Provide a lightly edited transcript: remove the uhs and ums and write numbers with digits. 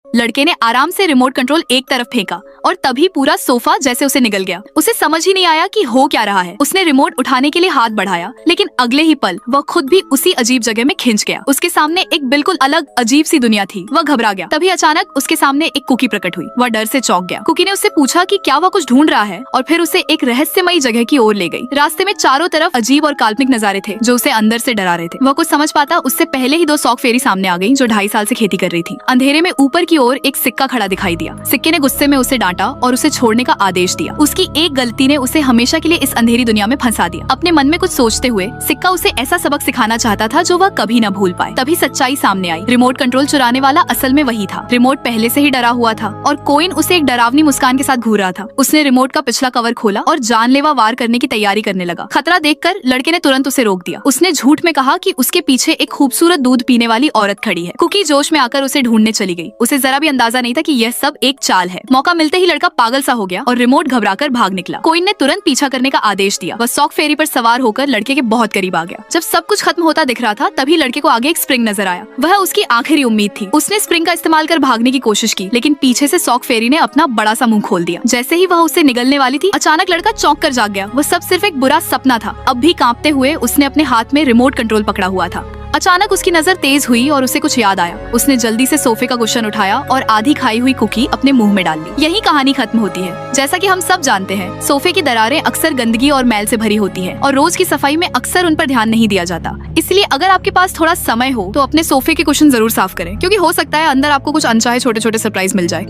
लड़के ने आराम से रिमोट कंट्रोल एक तरफ फेंका और तभी पूरा सोफा जैसे उसे निगल गया। उसे समझ ही नहीं आया कि हो क्या रहा है। उसने रिमोट उठाने के लिए हाथ बढ़ाया, लेकिन अगले ही पल वह खुद भी उसी अजीब जगह में खिंच गया। उसके सामने एक बिल्कुल अलग अजीब सी दुनिया थी। वह घबरा गया। तभी अचानक उसके सामने एक कुकी प्रकट हुई। वह डर से चौंक गया। कुकी ने उससे पूछा कि क्या वह कुछ ढूंढ रहा है, और फिर उसे एक रहस्यमयी जगह की ओर ले गई। रास्ते में चारों तरफ अजीब और काल्पनिक नजारे थे जो उसे अंदर से डरा रहे थे। वह कुछ समझ पाता उससे पहले ही 2 शौक फेरी सामने आ गई जो 2.5 साल से खेती कर रही थी। अंधेरे में ऊपर की ओर एक सिक्का खड़ा दिखाई दिया। सिक्के ने गुस्से में उसे डांटा और उसे छोड़ने का आदेश दिया। उसकी एक गलती ने उसे हमेशा के लिए इस अंधेरी दुनिया में फंसा दिया। अपने मन में कुछ सोचते हुए सिक्का उसे ऐसा सबक सिखाना चाहता था जो वह कभी न भूल पाए। तभी सच्चाई सामने आई। रिमोट कंट्रोल चुराने वाला असल में वही था। रिमोट पहले से ही डरा हुआ था और कोइन उसे एक डरावनी मुस्कान के साथ घूर रहा था। उसने रिमोट का पिछला कवर खोला और जानलेवा वार करने की तैयारी करने लगा। खतरा देखकर लड़के ने तुरंत उसे रोक दिया। उसने झूठ में कहा कि उसके पीछे एक खूबसूरत दूध पीने वाली औरत खड़ी है। कुकी जोश में आकर उसे ढूंढने चली गई। उसे जरा भी अंदाजा नहीं था कि यह सब एक चाल है। मौका मिलते ही लड़का पागल सा हो गया और रिमोट घबराकर भाग निकला। कोइन ने तुरंत पीछा करने का आदेश दिया। वह शौक फेरी पर सवार होकर लड़के के बहुत करीब आ गया। जब सब कुछ खत्म होता दिख रहा था तभी लड़के को आगे एक स्प्रिंग नजर आया। वह उसकी आखिरी उम्मीद थी। उसने स्प्रिंग का इस्तेमाल कर भागने की कोशिश की, लेकिन पीछे से शौक फेरी ने अपना बड़ा सा मुंह खोल दिया। जैसे ही वह उससे निगलने वाली थी, अचानक लड़का चौंक कर जाग गया। वह सब सिर्फ एक बुरा सपना था। अब भी कांपते हुए उसने अपने हाथ में रिमोट कंट्रोल पकड़ा हुआ था। अचानक उसकी नजर तेज हुई और उसे कुछ याद आया। उसने जल्दी से सोफे का कुशन उठाया और आधी खाई हुई कुकी अपने मुंह में डाल ली। यही कहानी खत्म होती है। जैसा कि हम सब जानते हैं, सोफे की दरारें अक्सर गंदगी और मैल से भरी होती है और रोज की सफाई में अक्सर उन पर ध्यान नहीं दिया जाता। इसलिए अगर आपके पास थोड़ा समय हो तो अपने सोफे के कुशन जरूर साफ करें, क्योंकि हो सकता है अंदर आपको कुछ अनचाहे छोटे छोटे सरप्राइज मिल जाए।